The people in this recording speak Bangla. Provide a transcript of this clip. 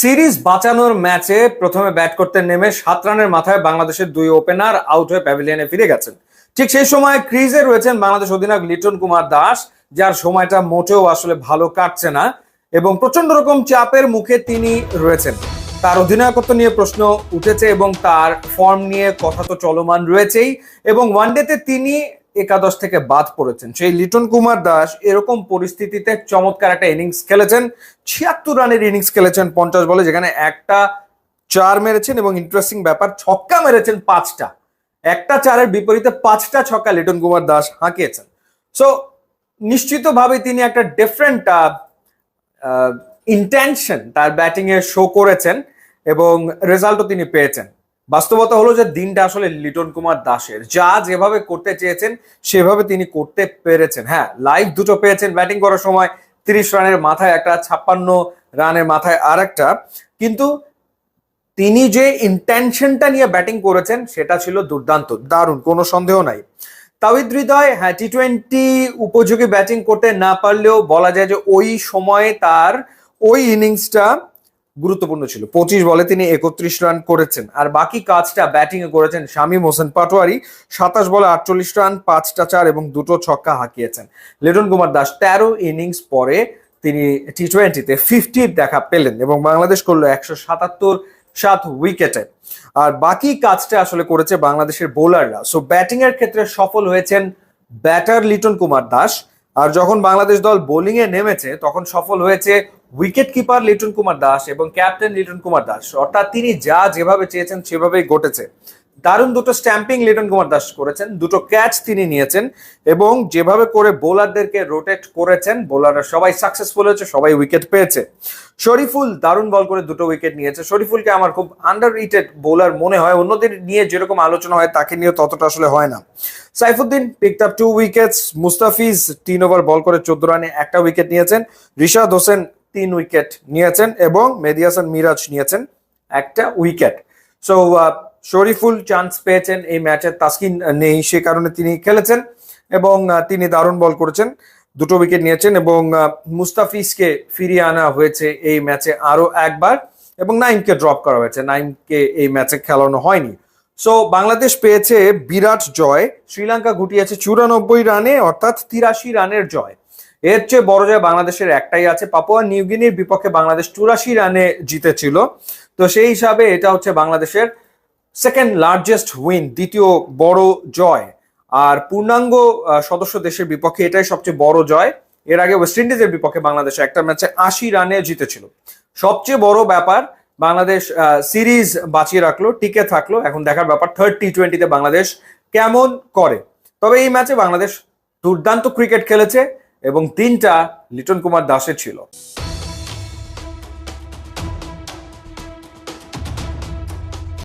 সিরিজ বাঁচানোর ম্যাচে প্রথমে ব্যাট করতে নেমে 7 রানের মাথায় বাংলাদেশের দুই ওপেনার আউট হয়ে প্যাভিলিয়নে ফিরে গেছেন। ঠিক সেই সময় ক্রিজে রয়েছেন বাংলাদেশ অধিনায়ক লিটন কুমার দাস, যার সময়টা মোটেও আসলে ভালো কাটছে না এবং প্রচন্ড রকম চাপের মুখে তিনি রয়েছেন। তার অধিনায়কত্ব নিয়ে প্রশ্ন উঠেছে এবং তার ফর্ম নিয়ে কথা তো চলমান রয়েছেই, এবং ওয়ানডেতে তিনি একাদশ থেকে বাদ পড়েছেন। সেই লিটন কুমার দাস এরকম পরিস্থিতিতে চমৎকার একটা ইনিংস খেলেছেন, 76 রানের ইনিংস খেলেছেন 50 বলে, যেখানে একটা 4 মেরেছেন এবং ইন্টারেস্টিং ব্যাপার, ছক্কা মেরেছেন 5টা। একটা 4-এর বিপরীতে 5টা ছক্কা লিটন কুমার দাস হাঁকিয়েছেন। সো নিশ্চিতভাবে তিনি একটা ডিফারেন্ট ইন্টেনশন তার ব্যাটিং এ শো করেছেন এবং রেজাল্টও তিনি পেয়েছেন। বাস্তবতা হলো যে দিনটা আসলে লিটন কুমার দাসের, যা যেভাবে করতে চেয়েছেন সেভাবে তিনি করতে পেরেছেন। হ্যাঁ, লাইভ দুটো পেয়েছেন ব্যাটিং করার সময়, 30 রানের মাথায় একটা, 56 রানের মাথায় আর একটা, কিন্তু তিনি যে ইন্টেনশনটা নিয়ে ব্যাটিং করেছেন সেটা ছিল দুর্দান্ত, দারুণ, কোনো সন্দেহ নাই। তাওহিদ হৃদয়, হ্যাঁ, টি-20 উপযোগী ব্যাটিং করতে না পারলেও বলা যায় যে ওই সময়ে তার ওই ইনিংসটা গুরুত্বপূর্ণ ছিল। 25 বলে তিনি 31 রান করেছেন, আর বাকি কাজটা ব্যাটিং এ করেছেন শামীম হোসেন পাটোয়ারি। 27 বলে 48 রান, 5টা 4 এবং 2টো ছক্কা হাঁকিয়েছেন। লিটন কুমার দাস 13 ইনিংস পরে তিনি টি-20-তে 50 দেখা পেলেন এবং বাংলাদেশ করলো 177 উইকেটে। আর বাকি কাজটা আসলে করেছে বাংলাদেশের বোলাররা। সো ব্যাটিং এর ক্ষেত্রে সফল হয়েছেন ব্যাটার লিটন কুমার দাস, আর যখন বাংলাদেশ দল বোলিং এ নেমেছে তখন সফল হয়েছে উইকেট কিপার লিটন কুমার দাস এবং ক্যাপ্টেন লিটন কুমার দাস। অর্থাৎ তিনি যা যেভাবে চেয়েছেন সেভাবেই ঘটেছে। দারুণ দুটো স্ট্যাম্পিং লিটন কুমার দাস করেছেন, দুটো ক্যাচ তিনি নিয়েছেন এবং যেভাবে করে বোলারদেরকে রোটেট করেছেন, বোলাররা সবাই সাকসেসফুল হয়েছে, সবাই উইকেট পেয়েছে। শরীফুল দারুণ বল করে 2টো উইকেট নিয়েছে। শরীফুলকে আমার খুব আন্ডাররেটেড বোলার মনে হয়, অন্যদের নিয়ে যেরকম আলোচনা হয় তাকে নিয়ে ততটা আসলে হয় না। Saifuddin picked up 2 wickets. Mustafiz 3 over bowl করে 14 রানে একটা উইকেট নিয়েছেন। রিশাদ হোসেন 3 উইকেট নিয়েছেন এবং মেহেদী হাসান মিরাজ নিয়েছেন একটা উইকেট। সো শরীফুল চান্স পেয়েছেন এই ম্যাচে, তাসকিন নেই, সে কারণে তিনি খেলেছেন এবং তিনি দারুণ বল করেছেন, 2টো উইকেট নিয়েছেন এবং মুস্তাফিজকে ফিরিয়ে আনা হয়েছে এই ম্যাচে আরো একবার এবং নাইমকে ড্রপ করা হয়েছে, নাইমকে এই ম্যাচে খেলানো হয়নি। সো বাংলাদেশ পেয়েছে বিরাট জয়, শ্রীলঙ্কা ঘটিয়েছে 94 রানে, অর্থাৎ 83 রানের জয়। এর চেয়ে বড় জয় বাংলাদেশের একটাই আছে, পাপুয়া নিউগিনির বিপক্ষে বাংলাদেশ 84 রানে জিতেছিল। তো সেই হিসাবে এটা হচ্ছে বাংলাদেশের সেকেন্ড লার্জেস্ট উইন, দ্বিতীয় বড় জয়। আর পূর্ণাঙ্গ সদস্য দেশের বিপক্ষে এটাই সবচেয়ে বড় জয়। এর আগে ওয়েস্ট ইন্ডিজের বিপক্ষে বাংলাদেশ একটা ম্যাচে 80 রানে জিতেছিল। সবচেয়ে বড় ব্যাপার, বাংলাদেশ সিরিজ বাঁচিয়ে রাখলো, টিকে থাকলো। এখন দেখার ব্যাপার থার্ড টি-20-তে বাংলাদেশ কেমন করে। তবে এই ম্যাচে বাংলাদেশ দুর্দান্ত ক্রিকেট খেলেছে এবং 3টা লিটন কুমার দাসের ছিল।